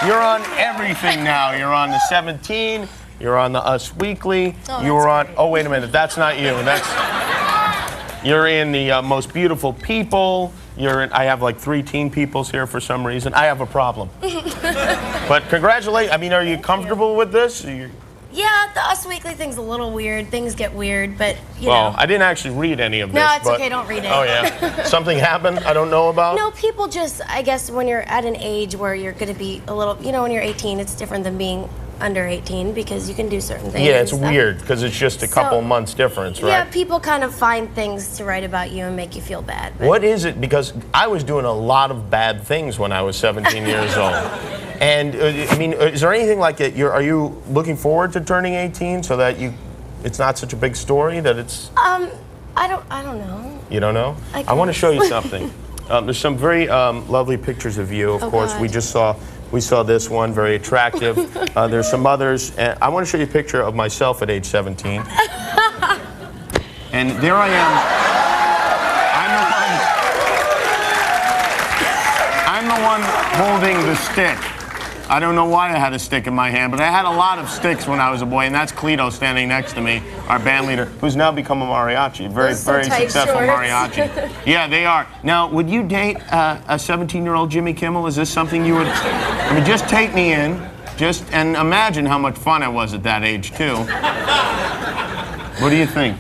You're on everything now. You're on the 17. You're on the Us Weekly. Oh, you were on. great. Oh, wait a minute. That's not you. You're in the Most Beautiful People. You're in. I have like 3 teen peoples here for some reason. I have a problem. But congratulations. I mean, are you comfortable with this? Yeah, the Us Weekly thing's a little weird. Things get weird, but you Well, know. I didn't actually read any of this. No, it's but, okay. Don't read it. Oh yeah. Something happened I don't know about. No, people just, I guess, when you're at an age where you're going to be a little, you know, when you're 18, it's different than being under 18 because you can do certain things. Yeah, it's and stuff. weird because it's just a couple months difference, right? Yeah, people kind of find things to write about you and make you feel bad. But What is it? Because I was doing a lot of bad things when I was 17 years old. And I mean, is there anything like it? Are you looking forward to turning 18 so that it's not such a big story that it's? I don't know. You don't know? I want to show you something. There's some very lovely pictures of you. Of course, God. we saw this one, very attractive. There's some others. And I want to show you a picture of myself at age 17. And there I am. I'm the one holding the stick. I don't know why I had a stick in my hand, but I had a lot of sticks when I was a boy, and that's Cleto standing next to me, our band leader, who's now become a mariachi, very successful mariachi. Yeah, they are. Now, would you date a 17-year-old Jimmy Kimmel? Is this something you would? I mean, just take me in, and imagine how much fun I was at that age too. What do you think?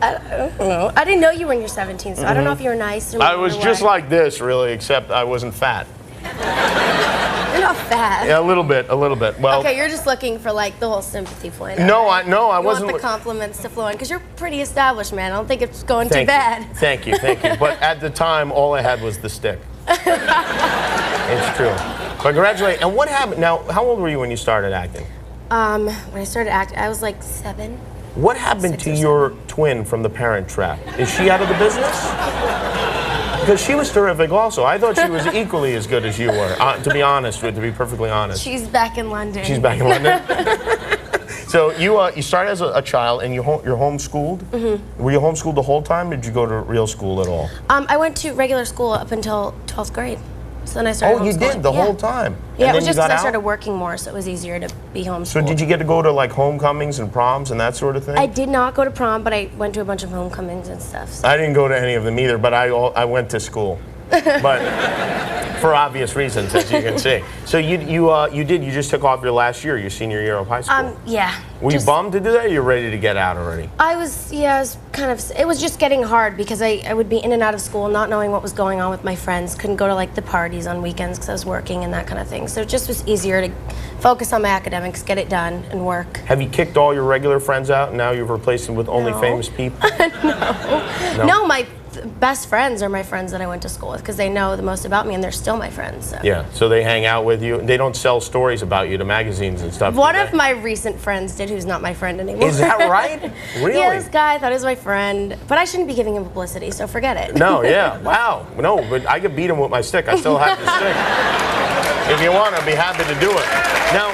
I don't know. I didn't know you when you're 17, so I don't know if you were nice or I was just like this, really, except I wasn't fat. You're not fat. Yeah, a little bit. Well, Okay, you're just looking for like the whole sympathy flowing. No, I you wasn't. want the compliments to flow in because you're pretty established, man. I don't think it's going too bad. Thank you. But at the time, all I had was the stick. It's true. But congratulations. And what happened? Now, how old were you when you started acting? When I started acting, I was like 7. What happened to your twin from The Parent Trap? Is she out of the business? Because she was terrific also. I thought she was equally as good as you were, to be honest, to be perfectly honest. She's back in London. She's back in London? So you started as a child and you're homeschooled? Mm-hmm. Were you homeschooled the whole time or did you go to real school at all? I went to regular school up until 12th grade. So then I started Oh, you did the whole time? Yeah, and it was then just because I started working more, so it was easier to be homeschooled. So did you get to go to like homecomings and proms and that sort of thing? I did not go to prom, but I went to a bunch of homecomings and stuff. So. I didn't go to any of them either, but I went to school. But for obvious reasons, as you can see. So you just took off your last year, your senior year of high school? Yeah. Were you bummed to do that or you ready to get out already? I was it was just getting hard because I would be in and out of school, not knowing what was going on with my friends. Couldn't go to like the parties on weekends because I was working and that kind of thing. So it just was easier to focus on my academics, get it done, and work. Have you kicked all your regular friends out and now you've replaced them with only famous people? No, my best friends are my friends that I went to school with because they know the most about me and they're still my friends. So. Yeah, so they hang out with you. They don't sell stories about you to magazines and stuff. One of my recent friends did, who's not my friend anymore. Is that right? Really? Yeah, this guy, I thought he was my friend, but I shouldn't be giving him publicity, so forget it. No, yeah, wow. No, but I could beat him with my stick. I still have the stick. If you want, I'd be happy to do it. Now,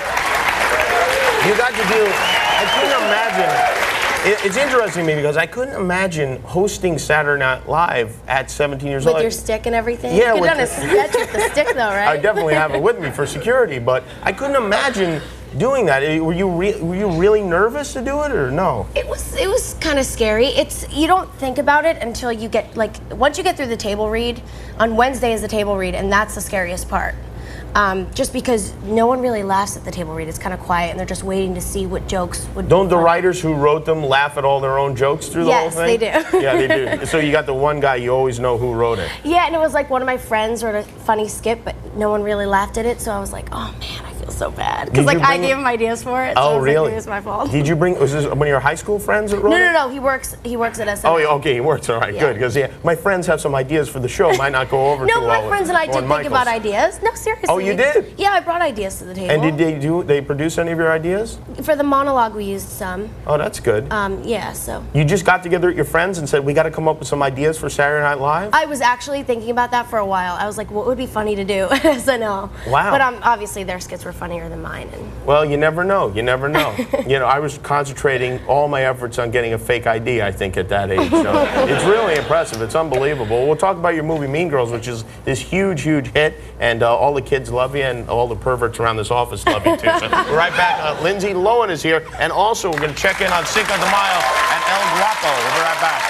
you got to do, I couldn't imagine. It's interesting to me because I couldn't imagine hosting Saturday Night Live at 17 years old. With your stick and everything? Yeah. You could have done a sketch with the stick though, right? I definitely have it with me for security, but I couldn't imagine doing that. Were you really nervous to do it or no? It was kind of scary. You don't think about it until you get, once you get through the table read, on Wednesday is the table read, and that's the scariest part. Just because no one really laughs at the table read. It's kind of quiet, and they're just waiting to see what jokes would be Don't the funny. writers who wrote them laugh at all their own jokes through the whole thing? Yes, they do. Yeah, they do. So you got the one guy you always know who wrote it. Yeah, and it was like one of my friends wrote a funny skit, but no one really laughed at it, so I was like, oh man, I feel so bad. Because I gave him ideas for it, so I was really? like, it was my fault. Did you was this one of your high school friends that wrote it? No, he works at SNL. Oh, okay, he works, all right, good. Because my friends have some ideas for the show, might not go over too well. No, my friends and I did think about ideas. No, seriously. Oh, you did? Yeah, I brought ideas to the table. And did they produce any of your ideas? For the monologue, we used some. Oh, that's good. Yeah, so. You just got together with your friends and said, we got to come up with some ideas for Saturday Night Live? I was actually thinking about that for a while. I was like, what would be funny to do at SNL? Wow. But obviously their skits were funny. funnier than mine. And Well, you never know. You never know. You know, I was concentrating all my efforts on getting a fake ID, I think, at that age. So it's really impressive. It's unbelievable. We'll talk about your movie Mean Girls, which is this huge, huge hit, and all the kids love you, and all the perverts around this office love you, too. So we're right back. Lindsay Lohan is here, and also we're going to check in on Cinco de Mayo and El Guapo. We'll be right back.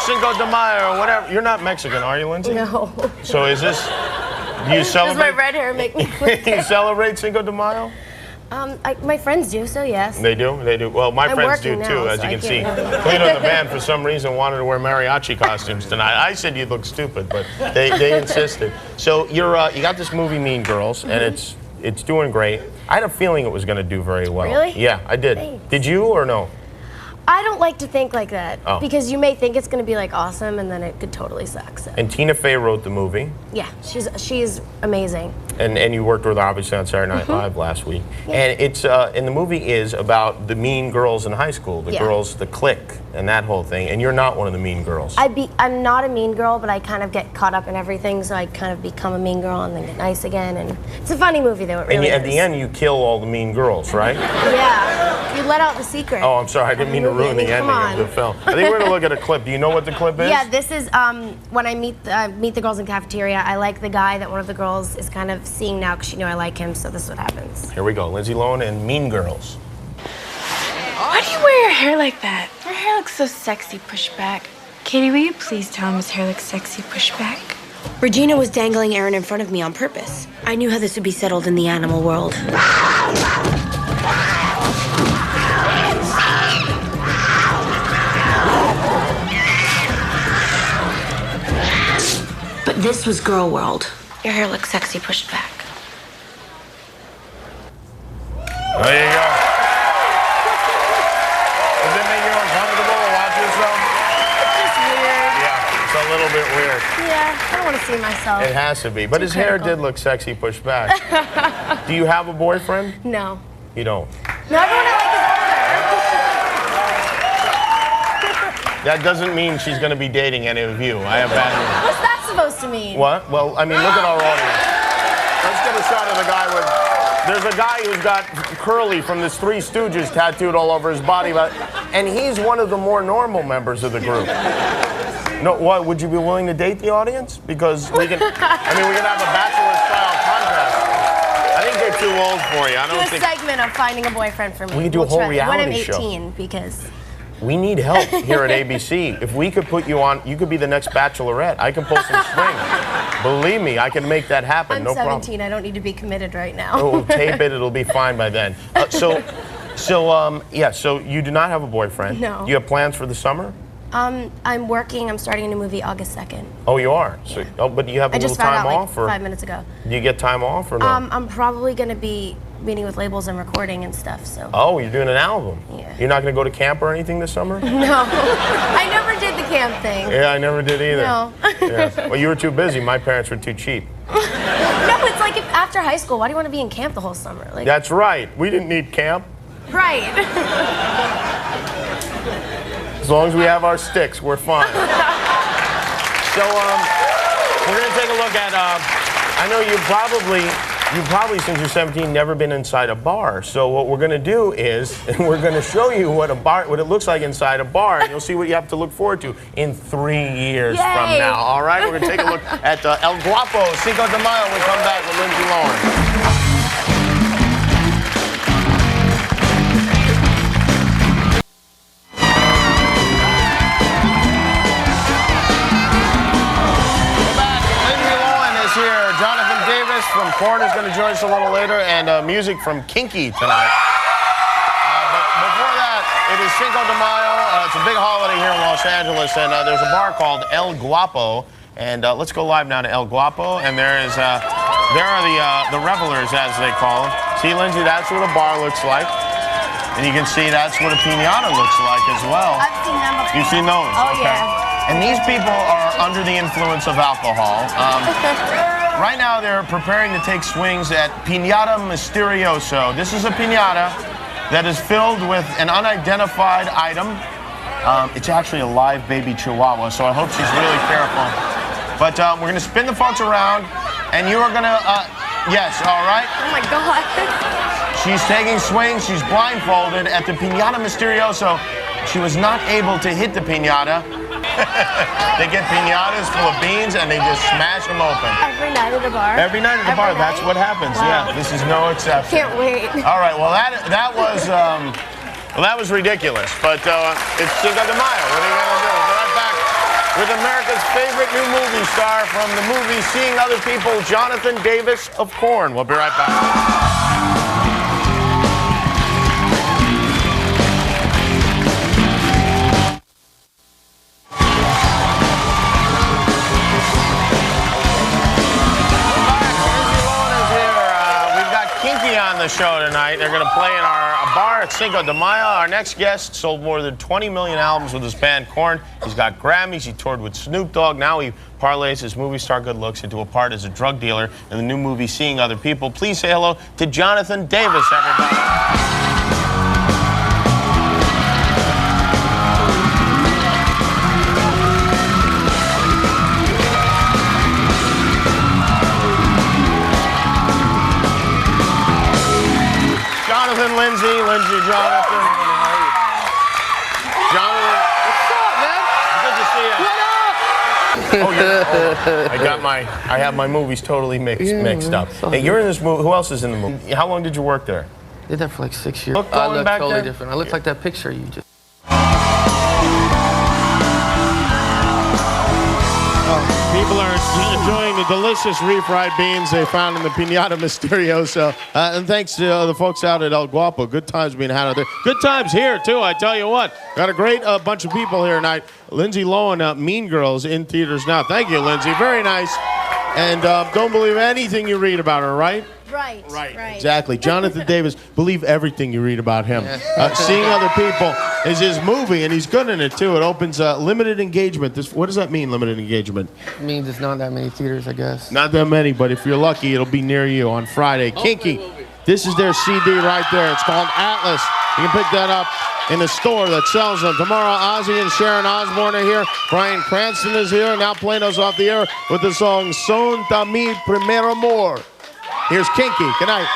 Cinco de Mayo or whatever. You're not Mexican, are you, Lindsay? no. So is this, do you celebrate? Does my red hair make me You celebrate Cinco de Mayo? My friends do, so yes. They do? They do. Well, my friends do working too, now, as so you I can see. can't. Clean on the band, for some reason, wanted to wear mariachi costumes tonight. I said you'd look stupid, but they insisted. So you got this movie Mean Girls, and it's doing great. I had a feeling it was going to do very well. Really? Yeah, I did. Thanks. Did you or no? I don't like to think like that because you may think it's going to be like awesome and then it could totally suck. So. And Tina Fey wrote the movie. Yeah, she's amazing. And you worked with her obviously on Saturday Night Live last week. Yeah. And it's and the movie is about the mean girls in high school, the girls, the clique, and that whole thing. And you're not one of the mean girls. I'm not a mean girl, but I kind of get caught up in everything, so I kind of become a mean girl and then get nice again. And it's a funny movie though. It really is. At the end, you kill all the mean girls, right? Yeah, you let out the secret. Oh, I'm sorry, I didn't mean to ruin the ending of the film. I think we're gonna look at a clip. Do you know what the clip is? Yeah, this is when I meet the girls in cafeteria. I like the guy that one of the girls is kind of seeing now because she knew I like him. So this is what happens. Here we go, Lindsay Lohan and Mean Girls. Why do you wear your hair like that? Your hair looks so sexy, push back. Katie, will you please tell him his hair looks sexy, push back? Regina was dangling Aaron in front of me on purpose. I knew how this would be settled in the animal world. But this was girl world. Your hair looks sexy, pushed back. There you go. Does it make you uncomfortable to watch yourself? It's just weird. Yeah, it's a little bit weird. Yeah, I don't want to see myself. It has to be. But his hair did look sexy pushed back. Do you have a boyfriend? No. You don't? No, everyone I like is older. That doesn't mean she's going to be dating any of you. I have bad news. What's that supposed to mean? What? Well, I mean, look at our audience. Let's get a shot of the guy with... There's a guy who's got Curly from the Three Stooges tattooed all over his body, and he's one of the more normal members of the group. No, what? Would you be willing to date the audience? Because we can... I mean, we can have a bachelor-style contest. I think they're too old for you. I don't think... Do a segment of finding a boyfriend for me. We could do a whole reality when I'm 18, show. Because... We need help here at ABC. If we could put you on, you could be the next Bachelorette. I can pull some strings. Believe me, I can make that happen. I'm no 17. problem. I don't need to be committed right now. Oh, tape it. It'll be fine by then. So you do not have a boyfriend. No. You have plans for the summer? I'm working. I'm starting a new movie August 2nd. Oh, you are? So, but do you have a I little just found time out off? like or 5 minutes ago. Do you get time off or no? I'm probably going to be meeting with labels and recording and stuff, so. Oh, you're doing an album? Yeah. You're not going to go to camp or anything this summer? No. I never did the camp thing. Yeah, I never did either. No. Yeah. Well, you were too busy. My parents were too cheap. No, it's like after high school, why do you want to be in camp the whole summer? Like, That's right. We didn't need camp. right. As long as we have our sticks, we're fine. So, we're going to take a look at, I know you've probably, since you're 17, never been inside a bar. So what we're going to do is, we're going to show you what it looks like inside a bar, and you'll see what you have to look forward to in 3 years from now. All right? We're going to take a look at El Guapo, Cinco de Mayo, when we come back with Lindsay Lohan. From Korn is going to join us a little later, and music from Kinky tonight. But before that, it is Cinco de Mayo. It's a big holiday here in Los Angeles, and there's a bar called El Guapo. And let's go live now to El Guapo. And there are the revelers, as they call them. See, Lindsay, that's what a bar looks like. And you can see that's what a piñata looks like as well. I've seen them before. You've seen those? Oh, okay. yeah. And these people are under the influence of alcohol. Right now, they're preparing to take swings at Piñata Misterioso. This is a piñata that is filled with an unidentified item. It's actually a live baby chihuahua, so I hope she's really careful. But we're going to spin the folks around, and you are going to, yes, all right? Oh my God. She's taking swings. She's blindfolded at the Piñata Misterioso. She was not able to hit the piñata. They get piñatas full of beans and they just smash them open. Every night at the bar? Every night at the bar. That's what happens. Wow. Yeah, this is no exception. Can't wait. All right, well, that was ridiculous. But it's Cinco de Mayo. What are you going to do? We're right back with America's favorite new movie star from the movie Seeing Other People, Jonathan Davis of Korn. We'll be right back. On the show tonight. They're going to play in our bar at Cinco de Mayo. Our next guest sold more than 20 million albums with his band Korn. He's got Grammys. He toured with Snoop Dogg. Now he parlays his movie star good looks into a part as a drug dealer in the new movie Seeing Other People. Please say hello to Jonathan Davis, everybody. Lindsay, Jonathan. Jonathan. What's up, man? Good to see you. What up? I have my movies totally mixed up. Hey, you're in this movie. Who else is in the movie? How long did you work there? Did that for like 6 years. I look back totally then? different. I look like that picture you just. People are enjoying the delicious refried beans they found in the Piñata Misterioso. And thanks to the folks out at El Guapo. Good times being had out there. Good times here, too, I tell you what. Got a great bunch of people here tonight. Lindsay Lohan, Mean Girls, in theaters now. Thank you, Lindsay. Very nice. And don't believe anything you read about her, right? Right. Exactly. Jonathan Davis, believe everything you read about him. Seeing Other People is his movie, and he's good in it, too. It opens limited engagement. What does that mean, limited engagement? It means it's not that many theaters, I guess. Not that many, but if you're lucky, it'll be near you on Friday. Kinky. This is their CD right there. It's called Atlas. You can pick that up in a store that sells them. Tomorrow, Ozzy and Sharon Osbourne are here. Bryan Cranston is here. Now playing us off the air with the song Son de mi primer amor. Here's Kinky. Good night.